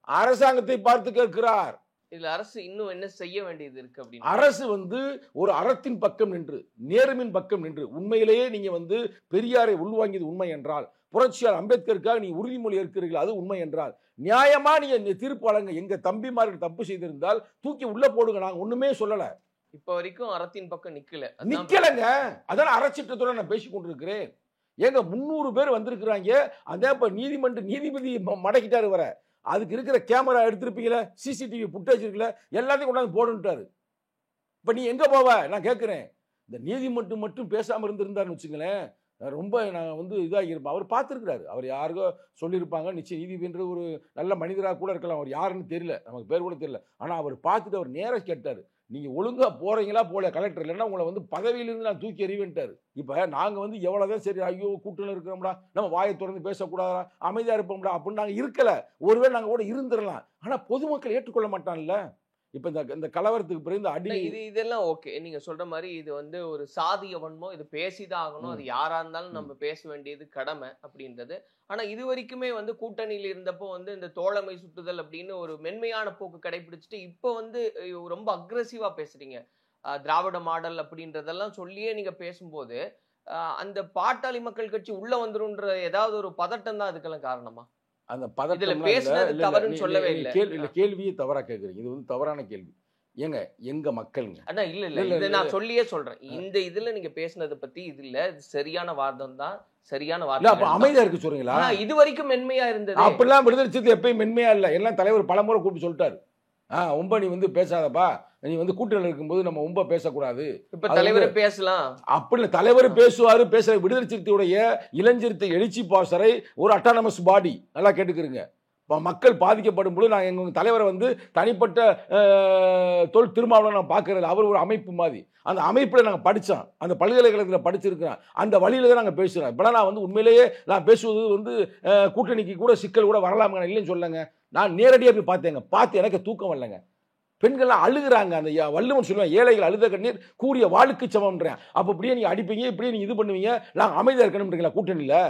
அரசாங்கத்தை பார்த்து கேட்கிறார். இதுல அரசு இன்னும் என்ன செய்ய வேண்டியது இருக்கு அப்படின்னு அரசு வந்து ஒரு அறத்தின் பக்கம் நின்று, நேர்மையின் பக்கம் நின்று, உண்மையிலேயே நீங்க வந்து பெரியாரை உள்வாங்கியது உண்மை என்றால், புரட்சியாளர் அம்பேத்கருக்காக நீ உறுதிமொழி ஏற்கிறீர்கள் அது உண்மை என்றால், நியாயமா நீங்க தீர்ப்பு வழங்க. எங்க தம்பிமார்கள் தப்பு செய்திருந்தால் தூக்கி உள்ள போடுங்க, நாங்க ஒண்ணுமே சொல்லல. இப்ப வரைக்கும் அறத்தின் பக்கம் நிக்கலங்க. அதான் அறச்சட்டத்தோட நான் பேசிக் கொண்டிருக்கிறேன். ஏங்க 300 பேர் வந்திருக்கிறாங்க. அதே இப்ப நீதிபதி மடக்கிட்டாரு வர. அதுக்கு இருக்கிற கேமரா எடுத்திருப்பீங்களா, சிசிடிவி புட்டேஜ் இருக்குல்ல, எல்லாத்தையும் கொண்டாந்து போடுன்ட்டாரு. இப்ப நீ எங்க போவ? நான் கேட்கிறேன். இந்த நீதிமன்றம் மட்டும் பேசாம இருந்திருந்தாருன்னு வச்சுங்களேன், ரொம்ப நான் வந்து இதாக இருப்பேன். அவர் பார்த்துருக்கிறாரு. அவர் யாருக்கோ சொல்லியிருப்பாங்க, நிச்சயம் நீதிபதி ஒரு நல்ல மனிதராக கூட இருக்கலாம். அவர் யாருன்னு தெரியல, நமக்கு பேர் கூட தெரியல. ஆனால் அவர் பார்த்துட்டு அவர் நேராக கேட்டார், நீங்கள் ஒழுங்காக போகிறீங்களா போல கலெக்டர், இல்லைன்னா உங்களை வந்து பதவியிலிருந்து நான் தூக்கி எறிவேன்ட்டார். இப்போ நாங்கள் வந்து எவ்வளோதான் சரி, ஐயோ கூட்டணியில் இருக்கிறோம்டா, நம்ம வாயை திறந்து பேசக்கூடாதா, அமைதியாக இருப்போம்டா அப்படின்னு நாங்கள் இருக்கலை. ஒருவேளை நாங்கள் கூட இருந்துடலாம். ஆனால் பொதுமக்கள் ஏற்றுக்கொள்ள மாட்டான்ல. இப்ப இந்த கலவரத்துக்கு பிறகு இந்த அடி இதெல்லாம் ஓகே, நீங்க சொல்ற மாதிரி இது வந்து ஒரு சாதிய வன்மம், இது பேசிதான் ஆகணும், அது யாரா இருந்தாலும் நம்ம பேச வேண்டியது கடமை அப்படின்றது. ஆனா இது வரைக்குமே வந்து கூட்டணியில் இருந்தப்போ வந்து இந்த தோழமை சுட்டுதல் அப்படின்னு ஒரு மென்மையான போக்கு கடைபிடிச்சிட்டு இப்போ வந்து ரொம்ப அக்ரெசிவா பேசுறீங்க. திராவிட மாடல் அப்படின்றதெல்லாம் சொல்லியே நீங்க பேசும்போது அந்த பாட்டாளி மக்கள் கட்சி உள்ள வந்துருன்ற ஏதாவது ஒரு பதட்டம் தான் அதுக்கெல்லாம் காரணமா? அந்த பதட்டம் கேள்வியே தவறா கேட்குறீங்க. இது வந்து தவறான கேள்வி. ஏங்க எங்க மக்களுங்க அண்ணா இல்ல இதை நான் சொல்லியே சொல்றேன். இந்த இதுல நீங்க பேசுனதை பத்தி இது இல்ல, சரியான வாதம் தான், சரியான வார்த்தை. அப்ப அமைதியா இருக்கு சொல்றீங்களா? இது வரைக்கும் மென்மையா இருந்தது. அப்படிலாம் விடுதலை சிறுத்தை எப்பயும் மென்மையா இல்ல. எல்லாம் தலைவர் பலமுறை கூப்பிட்டு சொல்லிட்டாரு, ரொம்ப நீ வந்து பேசாதப்பா, நீ வந்து கூட்டணியில் இருக்கும்போது நம்ம ரொம்ப பேசக்கூடாது. இப்ப தலைவரை பேசலாம் அப்படி தலைவர் பேசுவாரு. பேசுற விடுதலை சிறுத்தையுடைய இளஞ்சிறுத்தை எழுச்சி பாசறை ஒரு அட்டானமஸ் பாடி, நல்லா கேட்டுக்கிறீங்க. மக்கள் பாதிக்கப்படும் பொழுது நான் எங்கள் தலைவரை வந்து தனிப்பட்ட தொல் திருமாவளவன் நான் பார்க்கறது, அவர் ஒரு அமைப்பு மாதிரி. அந்த அமைப்பில் நாங்கள் படித்தோம், அந்த பல்கலைக்கழகத்தில் படிச்சிருக்கிறோம், அந்த வழியில தான் நாங்கள் பேசுகிறோம். இப்போலாம் நான் வந்து உண்மையிலேயே நான் பேசுவது வந்து கூட்டணிக்கு கூட சிக்கல் கூட வரலாமா இல்லைன்னு சொல்லுங்க. நான் நேரடியாக போய் பார்த்தேங்க, பார்த்து எனக்கு தூக்கம் வரலைங்க. பெண்கள்லாம் அழுகுறாங்க. அந்த வள்ளுவன் சொல்லுவேன், ஏழைகள் அழுத கண்ணீர் கூடிய வாளுக்கு சமம்ன்றேன். அப்போ இப்படியே நீங்கள் அடிப்பீங்க, இப்படியே நீங்கள் இது பண்ணுவீங்க, நாங்கள் அமைதியாக இருக்கணும்ன்றீங்களா கூட்டணியில்?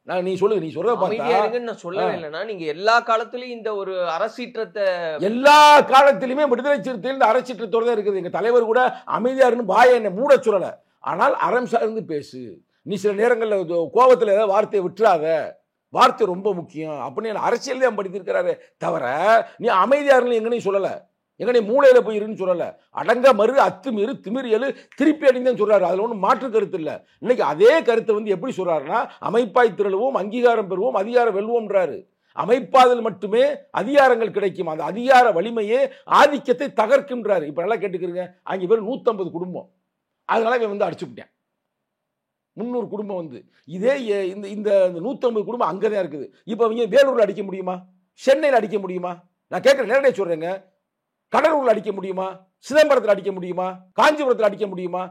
நீ சொல்லுங்க, நீ சொல்றத பார்த்தா நான் சொல்லவே இல்லைன்னா நீங்க எல்லா காலத்திலயும் இந்த ஒரு அரசீற்றத்தை எல்லா காலத்திலுமே விடுதலை சிறுத்தையில் இந்த அரசீற்றத்தோட தான் இருக்குது. எங்க தலைவர் கூட அமைதியா இருந்து வாயை என்ன மூட சொல்லல, ஆனால் அறம் சார்ந்து பேசு. நீ சில நேரங்களில் கோபத்தில் ஏதாவது வார்த்தையை விட்டுறாத, வார்த்தை ரொம்ப முக்கியம் அப்படின்னு அரசியல் தான் படித்திருக்கிறாரு தவிர நீ அமைதியா இருந்து எங்கன்னு சொல்லல, எங்க நீ மூளையில போய் இருன்னு சொல்லல. அடங்க மறு அத்துமீறு திமிர் எழு திருப்பி அடிங்கன்னு சொல்றாரு. அதுல ஒன்றும் மாற்று கருத்து இல்லை. இன்னைக்கு அதே கருத்தை வந்து எப்படி சொல்றாருன்னா, அமைப்பாய் திரளுவோம், அங்கீகாரம் பெறுவோம், அதிகாரம் வெல்வோம்ன்றாரு. அமைப்பாதல் மட்டுமே அதிகாரங்கள் கிடைக்கும், அந்த அதிகார வலிமையே ஆதிக்கத்தை தகர்க்கின்றாரு. இப்ப நல்லா கேட்டுக்கிறீங்க, அங்கே பேர் 150 குடும்பம், அதனால இவன் வந்து அடிச்சுட்டேன். 300 குடும்பம் வந்து இதே இந்த 150 குடும்பம் அங்கதான் இருக்குது. இப்ப அவங்க வேலூர்ல அடிக்க முடியுமா, சென்னையில் அடிக்க முடியுமா? நான் கேட்கிறேன், நேரடியாக சொல்றேங்க. கடலூர்ல அடிக்க முடியுமா, சிதம்பரத்தில் அடிக்க முடியுமா, காஞ்சிபுரத்தில் அடிக்க முடியுமா?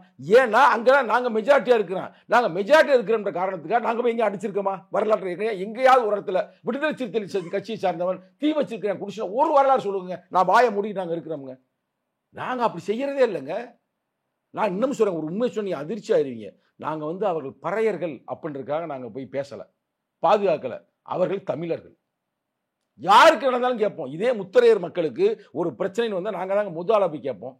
ஏன்னா அங்கதான் நாங்க மெஜாரிட்டியா இருக்கிறோம். நாங்க மெஜாரிட்டியா இருக்கிற காரணத்துக்காக நாங்க போய் எங்க அடிச்சிருக்கோமா? வரலாற்று எங்கேயாவது ஒரு இடத்துல விடுதலை சிறுத்தை கட்சியை சார்ந்தவன் தீ வச்சிருக்கிறேன் குடிச்சு ஒரு வரலாறு சொல்லுங்க, நான் வாய மூடி நாங்க இருக்கிறோம்ங்க. நாங்க அப்படி செய்யறதே இல்லைங்க. நான் இன்னும் சொல்றேன், ஒரு உண்மை சொன்னி அதிர்ச்சி ஆயிருவீங்க. நாங்க வந்து அவர்கள் பறையர்கள் அப்படின்றதுக்காக நாங்க போய் பேசல, பாதுகாக்கல. அவர்கள் தமிழர்கள், யாருக்கு நடந்தாலும் கேட்போம். இதே முத்தரையர் மக்களுக்கு ஒரு பிரச்சனைன்னு வந்தால் நாங்கள் தாங்க முதல்ல போய் கேட்போம்.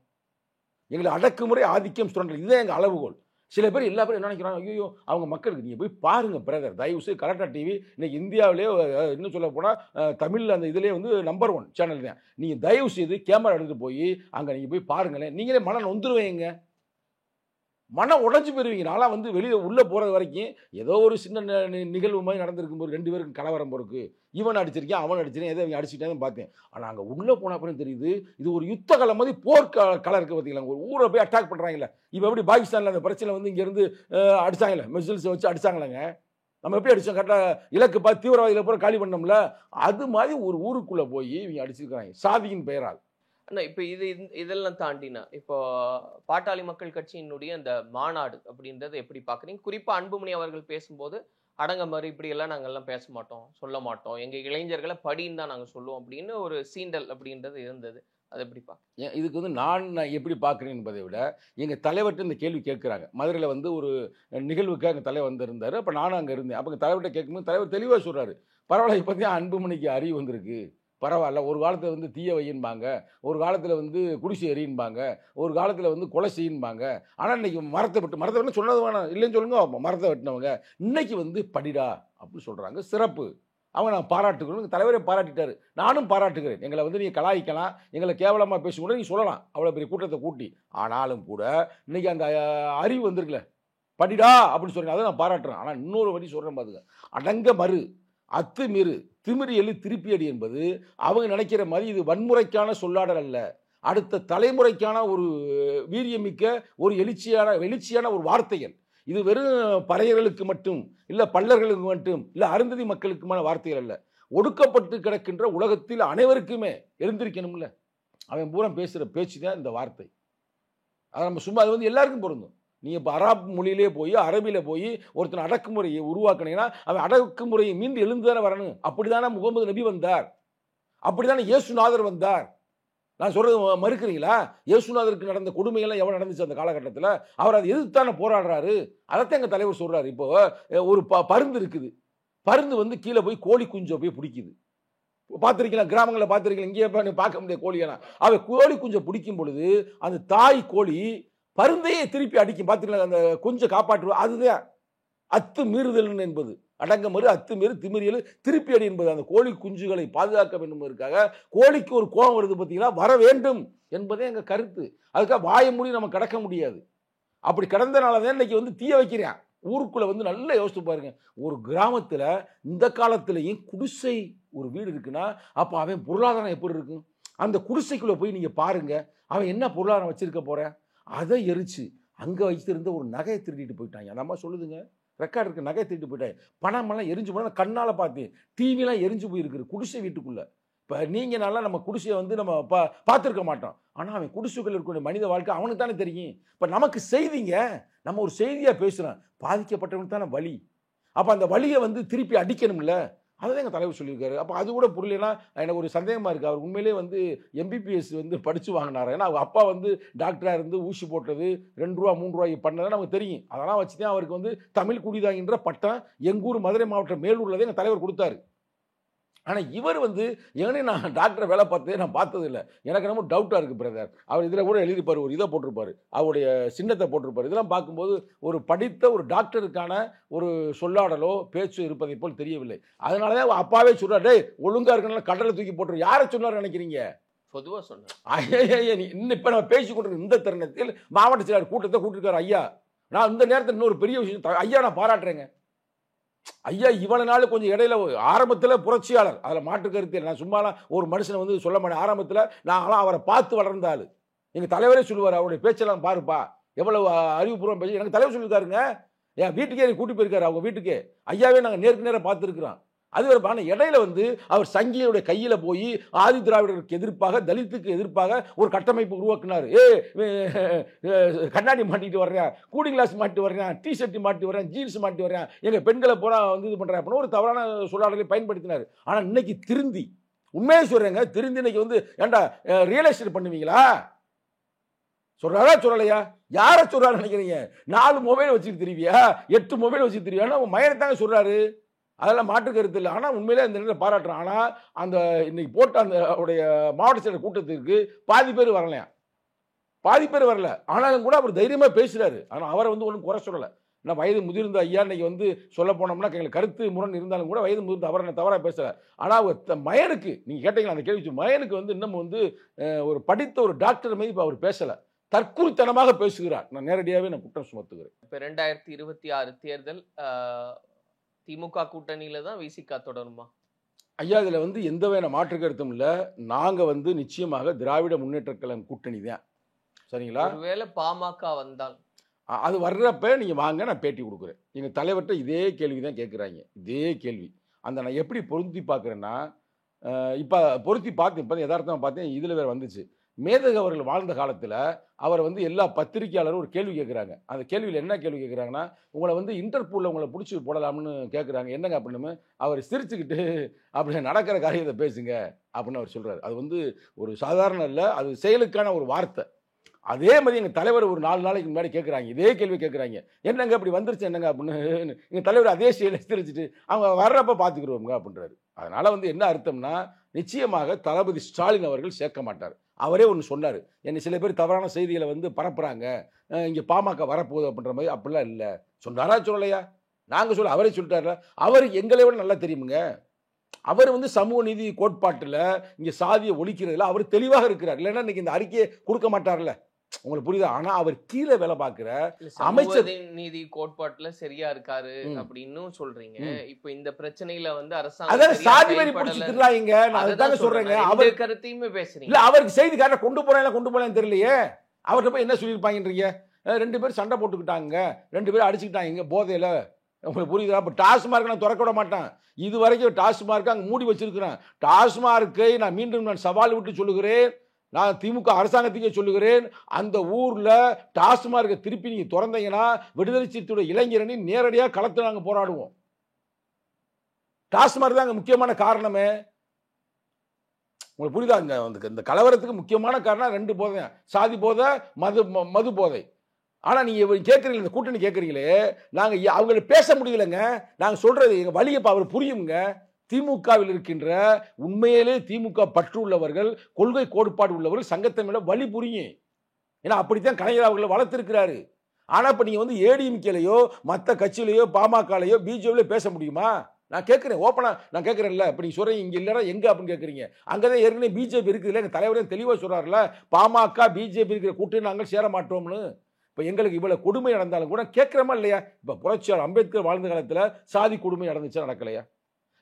எங்களை அடக்குமுறை ஆதிக்கம் சுரண்டல், இதுதான் எங்கள் அளவுகோல். சில பேர் எல்லா பேரும் என்ன நினைக்கிறாங்க, ஐயோ அவங்க மக்களுக்கு நீங்கள் போய் பாருங்க பிரதர், தயவு செய்து கலெக்டர் டிவி இன்னைக்கு இந்தியாவிலே இன்னும் சொல்ல போனால் தமிழில் அந்த இதுலேயே வந்து நம்பர் 1 சேனல் தான். நீங்கள் தயவு செய்து கேமரா எடுத்துகிட்டு போய் அங்கே நீங்கள் போய் பாருங்களேன். நீங்களே மன நொந்துருவீங்க, மனம் உடஞ்சி போயிருவீங்க. நான்லாம் வந்து வெளியே உள்ளே போகிறது வரைக்கும் ஏதோ ஒரு சின்ன நிகழ்வு மாதிரி நடந்திருக்கும் போது 2 பேருக்கு கலவரம் போருக்கு, இவன் அடிச்சிருக்கேன் அவன் அடிச்சிருக்கேன், எதை அவங்க அடிச்சுட்டேன்னு பார்த்தேன். ஆனால் அங்கே உள்ளே போன அப்புறம் தெரியுது, இது ஒரு யுத்த கலை மாதிரி போர் கலை இருக்குது. பார்த்தீங்களா, ஒரு ஊரை போய் அட்டாக் பண்ணுறாங்களே. இப்போ எப்படி பாகிஸ்தானில் அந்த பிரச்சனை வந்து இங்கேருந்து அடித்தாங்களே, மிசைல்ஸை வச்சு அடித்தாங்களேங்க. நம்ம எப்படி அடித்தோம், கரெக்டாக இலக்கு பார்த்து தீவிரவாதிகளை பூரா காலி பண்ணோம்ல, அது மாதிரி ஒரு ஊருக்குள்ளே போய் இவங்க அடிச்சிருக்கிறாங்க சாதியின் பெயரால். அண்ணா இப்போ இதெல்லாம் தாண்டினா இப்போ பாட்டாளி மக்கள் கட்சியினுடைய அந்த மாநாடு அப்படின்றத எப்படி பார்க்குறீங்க? குறிப்பாக அன்புமணி அவர்கள் பேசும்போது அடங்க மாதிரி இப்படியெல்லாம் நாங்கள்லாம் பேச மாட்டோம், சொல்ல மாட்டோம், எங்கள் இளைஞர்களை படின்னு தான் நாங்கள் சொல்லுவோம் அப்படின்னு ஒரு சீண்டல் அப்படின்றது இருந்தது. அது எப்படி இதுக்கு வந்து நான் எப்படி பார்க்குறேன் என்பதை விட எங்கள் தலைவர்கிட்ட இந்த கேள்வி கேட்குறாங்க. மதுரையில் வந்து ஒரு நிகழ்வுக்காக எங்கள் தலைவர் வந்திருந்தார். அப்போ நானும் அங்கே இருந்தேன். அப்போ எங்கள் தலைவர்கிட்ட கேட்கும்போது தலைவர் தெளிவாக சொல்கிறாரு, பரவாயில்ல இப்போ தான் அன்புமணிக்கு அறிவு வந்திருக்கு, பரவாயில்ல. ஒரு காலத்தில் வந்து தீய வையின்பாங்க, ஒரு காலத்தில் வந்து குடிசை எறியும்பாங்க, ஒரு காலத்தில் வந்து கொலை செய்யும்பாங்க. ஆனால் இன்னைக்கு மரத்தை வெட்டு சொன்னது வேணாம் இல்லைன்னு சொல்லுங்க. மரத்தை வெட்டினவங்க இன்னைக்கு வந்து படிடா அப்படின்னு சொல்கிறாங்க. சிறப்பு. அவங்க நான் பாராட்டுக்கிறோம். தலைவரை பாராட்டிட்டாரு, நானும் பாராட்டுகிறேன். எங்களை வந்து நீங்கள் கலாய்க்கலாம், எங்களை கேவலமாக பேசக்கூட நீங்கள் சொல்லலாம், அவ்வளோ பெரிய கூட்டத்தை கூட்டி. ஆனாலும் கூட இன்னைக்கு அந்த அறிவு வந்திருக்குல்ல, படிடா அப்படின்னு சொல்கிறேன், அதை நான் பாராட்டுறேன். ஆனால் இன்னொரு வழி சொல்கிறேன் பாருங்க, அடங்க மறு அத்துமீறு திமிரி எழு திருப்பியடி என்பது அவங்க நினைக்கிற மாதிரி இது வன்முறைக்கான சொல்லாடல் அல்ல. அடுத்த தலைமுறைக்கான ஒரு வீரியமிக்க ஒரு எழுச்சியான ஒரு வார்த்தைகள். இது வெறும் பறையர்களுக்கு மட்டும் இல்லை, பல்லர்களுக்கு மட்டும் இல்லை, அருந்ததி மக்களுக்குமான வார்த்தைகள் அல்ல. ஒடுக்கப்பட்டு கிடக்கின்ற உலகத்தில் அனைவருக்குமே எழுந்திருக்கணும்ல. அவன் பூரா பேசுகிற பேச்சு தான் இந்த வார்த்தை. அதை நம்ம சும்மா அது வந்து எல்லாருக்கும் பொருந்தும். நீங்கள் இப்போ அராப் மொழியிலே போய் அரபியில் போய் ஒருத்தன் அடக்குமுறையை உருவாக்கினீங்கன்னா அவன் அடக்குமுறையை மீண்டு எழுந்து தானே வரணும். அப்படி தானே முகமது நபி வந்தார், அப்படி தானே இயேசுநாதர் வந்தார். நான் சொல்றது மறுக்கிறீங்களா? இயேசுநாதருக்கு நடந்த கொடுமைகள்லாம் எவ்வளோ நடந்துச்சு அந்த காலகட்டத்தில்? அவர் அதை எதிர்த்தானே போராடுறாரு. அதைத்தான் எங்கள் தலைவர் சொல்கிறார். இப்போ ஒரு பருந்து இருக்குது, பருந்து வந்து கீழே போய் கோழி குஞ்சை போய் பிடிக்குது. பார்த்துருக்கீங்களா? கிராமங்களில் பார்த்துருக்கீங்களா? இங்கேயே பார்க்க முடியாது கோழியெல்லாம். அவன் கோழி குஞ்சை பிடிக்கும் பொழுது அந்த தாய் கோழி பருந்தையே திருப்பி அடிக்கும். பார்த்துக்கலாம், அந்த குஞ்சை காப்பாற்றுவோம். அதுதான் அத்து மீறுதல் என்பது. அடங்கமறு அத்துமீறு திமிரியல் திருப்பி அடி என்பது. அந்த கோழி குஞ்சுகளை பாதுகாக்க வேண்டும் என்பதற்காக கோழிக்கு ஒரு கோபம் வருது பார்த்தீங்களா, வர வேண்டும் என்பதே எங்கள் கருத்து. அதுக்காக வாய மூடி நம்ம கடக்க முடியாது. அப்படி கடந்தனால தான் இன்னைக்கு வந்து தீய வைக்கிறேன். ஊருக்குள்ளே வந்து நல்லா யோசிச்சு பாருங்க, ஒரு கிராமத்தில் இந்த காலத்திலையும் குடிசை ஒரு வீடு இருக்குன்னா அப்போ அவன் பொருளாதாரம் எப்படி இருக்கும்? அந்த குடிசைக்குள்ளே போய் நீங்கள் பாருங்க, அவன் என்ன பொருளாதாரம் வச்சிருக்க போகிறேன்? அதை எரிச்சு அங்கே வச்சிருந்த ஒரு நகையை திருடிட்டு போயிட்டாங்க. அந்த அம்மா சொல்லுதுங்க, ரெக்கார்டு இருக்கு, நகையை திருட்டு போயிட்டாங்க. பணமெல்லாம் எரிஞ்சு போனால் கண்ணால் பார்த்தேன், டிவிலாம் எரிஞ்சு போயிருக்குது குடிசை வீட்டுக்குள்ளே. இப்போ நீங்கள் நல்லா நம்ம குடிசையை வந்து நம்ம பார்த்துருக்க மாட்டோம். ஆனால் அவன் குடிசைக்குள்ள இருக்கக்கூடிய மனித வாழ்க்கை அவனுக்கு தானே தெரியும். இப்போ நமக்கு செய்திங்க, நம்ம ஒரு செய்தியாக பேசுகிறோம், பாதிக்கப்பட்டவனுக்கு தானே வலி. அப்போ அந்த வலியை வந்து திருப்பி அடிக்கணும்ல, அதுதான் எங்கள் தலைவர் சொல்லியிருக்காரு. அப்போ அது கூட புரியலன்னா எனக்கு ஒரு சந்தேகமாக இருக்குது. அவர் உண்மையிலே வந்து எம்பிபிஎஸ் வந்து படித்து வாங்கினார். ஏன்னா அவங்க அப்பா வந்து டாக்டராக இருந்து ஊசி போட்டது 2 ரூபா 3 ரூபாய்க்கு பண்ணதான் நமக்கு தெரியும். அதெல்லாம் வச்சு தான் அவருக்கு வந்து தமிழ் குடிதாங்கின்ற பட்டம் எங்கூர் மதுரை மாவட்டம் மேலூரில் தான் எங்கள் தலைவர் கொடுத்தாரு. ஆனால் இவர் வந்து ஏன்னா நான் டாக்டரை வேலை பார்த்தே நான் பார்த்தது இல்லை, எனக்கு ரொம்ப டவுட்டாக இருக்குது பிரதர். அவர் இதில் கூட எழுதியிருப்பார், ஒரு இதை போட்டிருப்பார், அவருடைய சின்னத்தை போட்டிருப்பார். இதெல்லாம் பார்க்கும்போது ஒரு படித்த ஒரு டாக்டருக்கான ஒரு சொல்லாடலோ பேச்சு இருப்பதை போல் தெரியவில்லை. அதனால தான் அப்பாவே சொல்கிறார், டே ஒழுங்காக இருக்கனால கடலை தூக்கி போட்டுரு. யாரை சொன்னார் நினைக்கிறீங்க? பொதுவாக சொன்னார். இன்னும் இப்போ நம்ம பேசி கொண்டிருக்க இந்த தருணத்தில் மாவட்ட செயலாளர் கூட்டத்தை கூட்டிருக்காரு ஐயா. நான் இந்த நேரத்தில் இன்னொரு பெரிய விஷயம் ஐயா நான் பாராட்டுறேங்க. ஐயா இவ்வளவு நாள் கொஞ்சம் இடையில ஆரம்பத்தில் புரட்சியாளர், அதில் மாற்று கருத்து. நான் சும்மாலாம் ஒரு மனுஷனை வந்து சொல்ல மாட்டேன். ஆரம்பத்தில் நாங்களாம் அவரை பார்த்து வளர்ந்தாள். எங்கள் தலைவரே சொல்லுவார், அவருடைய பேச்செல்லாம் பாருப்பா எவ்வளவு அறிவுபூர்வம் பேசி. எனக்கு தலைவர் சொல்லியிருக்காருங்க, என் வீட்டுக்கே கூட்டி போயிருக்காரு. அவங்க வீட்டுக்கே ஐயாவே நாங்கள் நேருக்கு நேரம் பார்த்துருக்குறோம். அது ஒரு ஆனால் இடையில வந்து அவர் சங்கியுடைய கையில் போய் ஆதி திராவிடர்களுக்கு எதிர்ப்பாக தலித்துக்கு எதிர்ப்பாக ஒரு கட்டமைப்பு உருவாக்குனார். கண்ணாடி மாட்டிட்டு வர்றேன், கூலிங் கிளாஸ் மாட்டி வர்றேன், டிஷர்ட் மாட்டி வர்றேன், ஜீன்ஸ் மாட்டி வர்றேன், எங்கள் பெண்களை பூரா வந்து இது பண்ணுறேன் அப்படின்னு ஒரு தவறான சொல்லாடலை பயன்படுத்தினார். ஆனால் இன்னைக்கு திருந்தி, உண்மையை சொல்கிறேங்க, திருந்தி இன்னைக்கு வந்து ஏன்டா ரியலைஸ்ட் பண்ணுவீங்களா? சொல்றாரா சொல்லலையா? யாரை சொல்றாரு நினைக்கிறீங்க? 4 மொபைல் வச்சுட்டு தெரிவியா, 8 மொபைல் வச்சுட்டு தெரிவியா? அவங்க மயனத்தாங்க சொல்றாரு, அதெல்லாம் மாற்று கருத்து இல்லை. ஆனால் உண்மையிலே அந்த நேரத்தில் பாராட்டுறேன். ஆனால் அந்த இன்னைக்கு போட்ட அந்த அவருடைய மாவட்ட செயலர் கூட்டத்திற்கு பாதி பேர் வரலையா, பாதி பேர் வரல. ஆனாலும் கூட அவர் தைரியமாக பேசுகிறாரு. ஆனால் அவரை வந்து ஒன்றும் குறை சொல்லலை. ஏன்னா வயது முதிர்ந்த ஐயா இன்னைக்கு வந்து சொல்ல போனோம்னா எங்களுக்கு கருத்து முரண் இருந்தாலும் கூட வயது முதிர்ந்த அவரை நான் தவறாக பேசலை. ஆனால் அவர் மயனுக்கு, நீங்கள் கேட்டீங்களா அந்த கேள்வி, மயனுக்கு வந்து இன்னும் வந்து ஒரு படித்த ஒரு டாக்டர் மாதிரி இப்போ அவர் பேசலை, தற்குறித்தனமாக பேசுகிறார். நான் நேரடியாகவே நான் குற்றம் சுமத்துகிறேன். இப்போ 2026 தேர்தல் திமுக கூட்டணியில தான் விசிக தொடருமா? ஐயா இதில் வந்து எந்த வேணா மாற்று கருத்தும் இல்லை. நாங்கள் வந்து நிச்சயமாக திராவிட முன்னேற்ற கழகம் கூட்டணி தான். சரிங்களா? ஒருவேளை பாமக வந்தால் அது வர்றப்ப நீங்கள் வாங்க, நான் பேட்டி கொடுக்குறேன். எங்கள் தலைவர்கிட்ட இதே கேள்வி தான் கேட்குறாங்க, இதே கேள்வி. அந்த நான் எப்படி பொருத்தி பார்க்குறேன்னா, இப்போ பொருத்தி பார்த்து இப்போ யதார்த்தமாக பார்த்தேன், இதில் வேறு வந்துச்சு. மேதகு அவர்கள் வாழ்ந்த காலத்தில் அவர் வந்து எல்லா பத்திரிகையாளரும் ஒரு கேள்வி கேட்குறாங்க. அந்த கேள்வியில் என்ன கேள்வி கேட்குறாங்கன்னா, உங்களை வந்து இன்டர்போலில் உங்களை பிடிச்சி போடலாம்னு கேட்குறாங்க. என்னங்க அப்படின்னு அவர் சிரிச்சுக்கிட்டு அப்படி நடக்கிற காரியத்தை பேசுங்க அப்படின்னு அவர் சொல்கிறார். அது வந்து ஒரு சாதாரண இல்லை, அது செயலுக்கான ஒரு வார்த்தை. அதே மாதிரி எங்கள் தலைவர் ஒரு 4 நாளைக்கு முன்னாடி கேட்குறாங்க, இதே கேள்வி கேட்குறாங்க, என்னங்க இப்படி வந்துருச்சு என்னங்க அப்படின்னு. எங்கள் தலைவர் அதே செயலை சிரிச்சிட்டு அவங்க வர்றப்ப பார்த்துக்குருவோங்க அப்படின்றாரு. அதனால் வந்து என்ன அர்த்தம்னா, நிச்சயமாக தளபதி ஸ்டாலின் அவர்கள் சேர்க்க மாட்டார். அவரே ஒன்று சொன்னார், என்னை சில பேர் தவறான செய்திகளை வந்து பரப்புகிறாங்க, இங்கே பாமக வரப்போகுது அப்படின்ற மாதிரி. அப்படிலாம் இல்லை சொன்னாரா சொல்லலையா? நாங்கள் சொல்ல அவரே சொல்லிட்டார்ல. அவருக்கு எங்களை விட நல்லா தெரியுமுங்க. அவர் வந்து சமூக நீதி கோட்பாட்டில் இங்கே சாதியை ஒழிக்கிறதுல அவர் தெளிவாக இருக்கிறார். இல்லைன்னா இன்னைக்கு இந்த அறிக்கையை கொடுக்க மாட்டார்ல. உங்களுக்கு புரியுதா? ஆனா அவர் கீழே வேலை பார்க்கிற அமைச்சர் நீதி கோட்பாட்டுல சரியா இருக்காரு அப்படின்னு சொல்றீங்க. இப்ப இந்த பிரச்சனையில வந்து அரசாங்கம் சாதி வரி பிடிச்சிட்டுறாங்க. நான் அதுதாங்க சொல்றேங்க. அவர் கருத்தையுமே பேசுறீங்க. இல்ல அவருக்கு செய்தி காட்ட கொண்டு போறேன்னு தெரியலையே. அவர்கிட்ட போய் என்ன சொல்லியிருப்பாங்கன்றீங்க? 2 பேரும் சண்டை போட்டுக்கிட்டாங்க, 2 பேரும் அடிச்சுக்கிட்டாங்க போதையில. உங்களுக்கு புரியுதா? இப்போ டாஸ்மார்க் நான் திறக்க விட மாட்டேன். இது வரைக்கும் டாஸ்மார்க் அங்கே மூடி வச்சிருக்கிறேன். டாஸ்மார்க்கை நான் மீண்டும் சவால் விட்டு சொல்லுகிறேன். நான் திமுக அரசாங்கத்துக்கே சொல்லுகிறேன், அந்த ஊரில் டாஸ்மார்க்கை திருப்பி நீங்கள் திறந்தீங்கன்னா விடுதலை சிறுத்தையுடைய இளைஞரணி நேரடியாக களத்தில் நாங்கள் போராடுவோம். டாஸ்மார்க் தான் அங்கே முக்கியமான காரணமே. உங்களுக்கு புரியுதா? இந்த கலவரத்துக்கு முக்கியமான காரணம் 2 போதை, சாதி போதை, மது போதை. ஆனால் நீங்கள் கேட்குறீங்க, இந்த கூட்டணி கேட்குறீங்களே, நாங்கள் அவங்கள பேச முடியலைங்க. நாங்கள் சொல்கிறது எங்கள் வழியை அவர் புரியுங்க. திமுகவில் இருக்கின்ற உண்மையிலே திமுக பற்று உள்ளவர்கள், கொள்கை கோட்பாடு உள்ளவர்கள் சங்கத்தை மேல வழி புரியும். ஏன்னா அப்படித்தான் கலைஞர் அவர்களை வளர்த்திருக்கிறாரு. ஆனா இப்ப நீங்க வந்து ஏடிஎம்கேலையோ மற்ற கட்சியிலையோ பாமகலையோ பிஜேபியில பேச முடியுமா? நான் கேட்கிறேன், ஓப்பனா நான் கேட்கிறேன்ல. இப்ப நீங்க சொல்றீங்க இங்க இல்லைன்னா எங்க அப்படின்னு கேட்குறீங்க. அங்கதான் ஏற்கனவே பிஜேபி இருக்குதுல்ல. எங்க தலைவரே தெளிவா சொல்றாருல, பாமக பிஜேபி இருக்கிற கூட்டணி நாங்கள் சேர மாட்டோம்னு. இப்போ எங்களுக்கு இவ்வளவு கொடுமை நடந்தாலும் கூட கேட்கிறோமா இல்லையா? இப்போ புரட்சியாளர் அம்பேத்கர் வாழ்ந்த காலத்தில் சாதி கொடுமை நடந்துச்சா நடக்கலையா?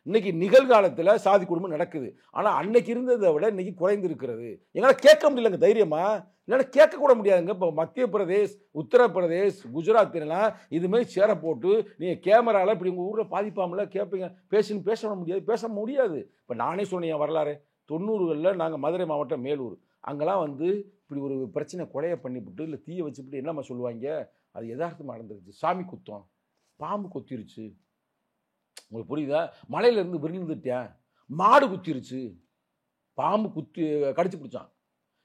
இன்னைக்கு நிகழ்காலத்தில் சாதி கொடுமை நடக்குது. ஆனால் அன்னைக்கு இருந்ததை விட இன்னைக்கு குறைந்து இருக்கிறது. எங்களால் கேட்க முடியலங்க தைரியமா, இல்லைன்னா கேட்கக்கூட முடியாதுங்க. இப்போ மத்திய பிரதேஷ், உத்தரப்பிரதேஷ், குஜராத்லாம் இதுமாரி சேர போட்டு நீங்கள் கேமராவில் இப்படி உங்கள் ஊரில் பாதிப்பாமல கேட்பீங்க, பேச முடியாது. இப்போ நானே சொன்னேன் வரலாறு 90களில் நாங்கள் மதுரை மாவட்டம் மேலூர், அங்கெல்லாம் வந்து இப்படி ஒரு பிரச்சனை கொலையை பண்ணிவிட்டு இல்லை தீயை வச்சுக்கிட்டு என்னம்மா சொல்லுவாங்க, அது யதார்த்தமாக நடந்துருச்சு. சாமி குத்தம், பாம்பு கொத்திருச்சு, உங்களுக்கு புரியுதா? மலையிலேருந்து விழுந்துட்டேன், மாடு குத்திருச்சு, பாம்பு குத்தி கடிச்சு பிடிச்சான்,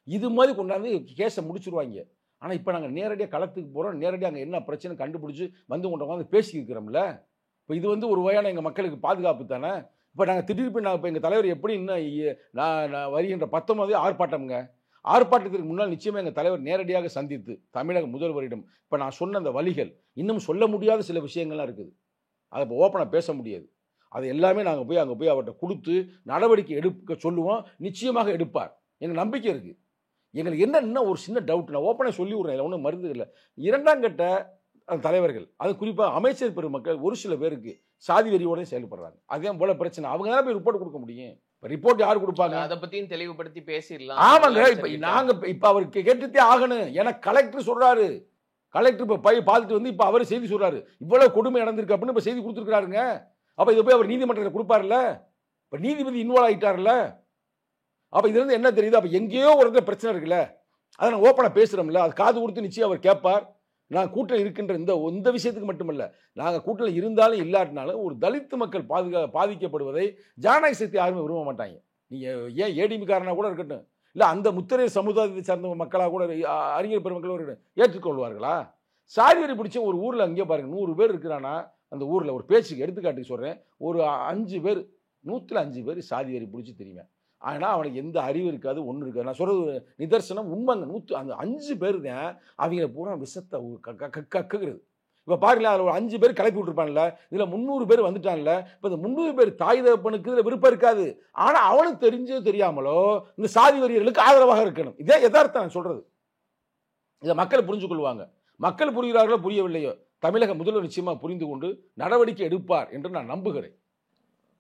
இது மாதிரி கொண்டாந்து கேஸை முடிச்சுருவாங்க. ஆனால் இப்போ நாங்கள் நேரடியாக களத்துக்கு போகிறோம், நேரடியாக அங்கே என்ன பிரச்சனை கண்டுபிடிச்சி வந்து கொண்டு பேசிக்கிறோம்ல. இப்போ இது வந்து ஒரு வகையான எங்கள் மக்களுக்கு பாதுகாப்பு தானே. இப்போ நாங்கள் திடீர்னு இப்போ எங்கள் தலைவர் எப்படி இன்னும் நான் வருகின்ற 19 ஆர்ப்பாட்டம்ங்க. ஆர்ப்பாட்டத்திற்கு முன்னால் நிச்சயமாக எங்கள் தலைவர் நேரடியாக சந்தித்து தமிழக முதல்வரிடம் இப்போ நான் சொன்ன அந்த வழிகள், இன்னும் சொல்ல முடியாத சில விஷயங்கள்லாம் இருக்குது, அதை இப்போ ஓப்பனாக பேச முடியாது. அது எல்லாமே நாங்கள் அங்கே போய் அவர்கிட்ட கொடுத்து நடவடிக்கை எடுக்க சொல்லுவோம். நிச்சயமாக எடுப்பார், எனக்கு நம்பிக்கை இருக்குது. எங்களுக்கு என்ன ஒரு சின்ன டவுட், நான் ஓப்பனாக சொல்லி விட்றேன், இல்லை ஒன்றும் மருந்து இல்லை. 2ஆம் கட்ட அந்த தலைவர்கள், அது குறிப்பாக அமைச்சர் பெருமக்கள் ஒரு சில பேருக்கு சாதி வெறியோடய செயல்படுறாங்க. அதே போல பிரச்சனை, அவங்க தான் போய் ரிப்போர்ட் கொடுக்க முடியும். ரிப்போர்ட் யார் கொடுப்பாங்க? அதை பற்றியும் தெளிவுபடுத்தி பேசிடலாம். ஆமாங்க, இப்போ நாங்கள் இப்போ அவருக்கு கேட்டுட்டே ஆகணும். ஏன்னா கலெக்டர் சொல்கிறாரு, கலெக்டர் இப்போ பார்த்துட்டு வந்து இப்போ அவர் செய்தி சொல்கிறாரு, இவ்வளோ கொடுமை நடந்திருக்கு அப்படின்னு இப்போ செய்தி கொடுத்துருக்காருங்க. அப்போ இதை போய் அவர் நீதிமன்றத்தில் கொடுப்பார்ல, இப்போ நீதிபதி இன்வால்வ் ஆகிட்டார்ல. அப்போ இதுலேருந்து என்ன தெரியுது, அப்போ எங்கேயோ ஒரு இடத்துல பிரச்சனை இருக்குல்ல, அதை நான் ஓப்பனாக பேசுகிறோம்ல, அது காது கொடுத்து நிச்சயம் அவர் கேட்பார். நான் கூட்டணி இருக்கின்ற இந்த விஷயத்துக்கு மட்டுமல்ல, நாங்கள் கூட்டணி இருந்தாலும் இல்லாட்டினாலும் ஒரு தலித்து மக்கள் பாதிக்கப்படுவதை ஜனநாயக சக்தி யாருமே விரும்ப மாட்டாங்க. நீங்கள் ஏன் ஏடிமிக்காரனாக கூட இருக்கட்டும், இல்லை அந்த முத்திரை சமுதாயத்தை சார்ந்த மக்களாக கூட அறிஞர் பெருமக்கள் இருக்கட்டும், ஏற்றுக்கொள்வார்களா? சாதி வரி பிடிச்ச ஒரு ஊரில் அங்கேயே பாருங்கள் 100 பேர் இருக்கிறான்னா, அந்த ஊரில் ஒரு பேச்சுக்கு எடுத்துக்காட்டுக்கு சொல்கிறேன், ஒரு 5 பேர் 105 பேர் சாதி வரி பிடிச்சி தெரியுமே. ஆனால் அவனுக்கு எந்த அறிவு இருக்காது, ஒன்றும் இருக்காது. நான் சொல்கிறது நிதர்சனம், உண்மைங்க. அந்த 5 பேர் தான் அவங்கள பூரா விஷத்தை கக்குகிறது. இப்போ பாருங்களேன், அதில் ஒரு 5 பேர் கிளப்பி விட்டுருப்பான்ல, இதில் 300 பேர் வந்துட்டான்ல. இப்போ இந்த 300 பேர் தாய் தகப்பனுக்கு இதில் விருப்பம் இருக்காது. ஆனால் அவனுக்கு தெரிஞ்சோ தெரியாமலோ இந்த சாதி வரியர்களுக்கு ஆதரவாக இருக்கணும். இதே யதார்த்தம் நான் சொல்கிறது. இதை மக்கள் புரிஞ்சு கொள்வாங்க. மக்கள் புரிகிறார்களோ புரியவில்லையோ, தமிழக முதல்வர் நிச்சயமாக புரிந்து கொண்டு நடவடிக்கை எடுப்பார் என்று நான் நம்புகிறேன்.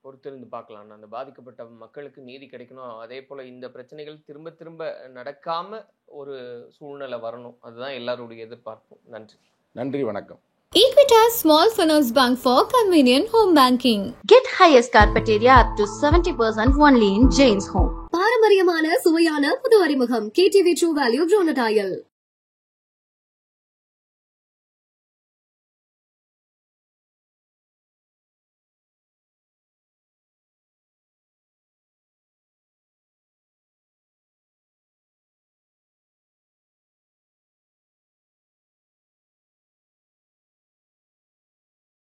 பொறுத்திருந்து பார்க்கலாம். அந்த பாதிக்கப்பட்ட மக்களுக்கு நீதி கிடைக்கணும், அதே போல இந்த பிரச்சனைகள் திரும்ப திரும்ப நடக்காம ஒரு சூழ்நிலை வரணும், அதுதான் எல்லாருடைய எதிர்பார்ப்பும். நன்றி, வணக்கம். Equitas Small Finance Bank for convenient home banking. Get highest carpet area up to 70% only in Jane's Home. பாரம்பரியமான சுவையான புது அறிமுகம் KTV True Value Bronadial.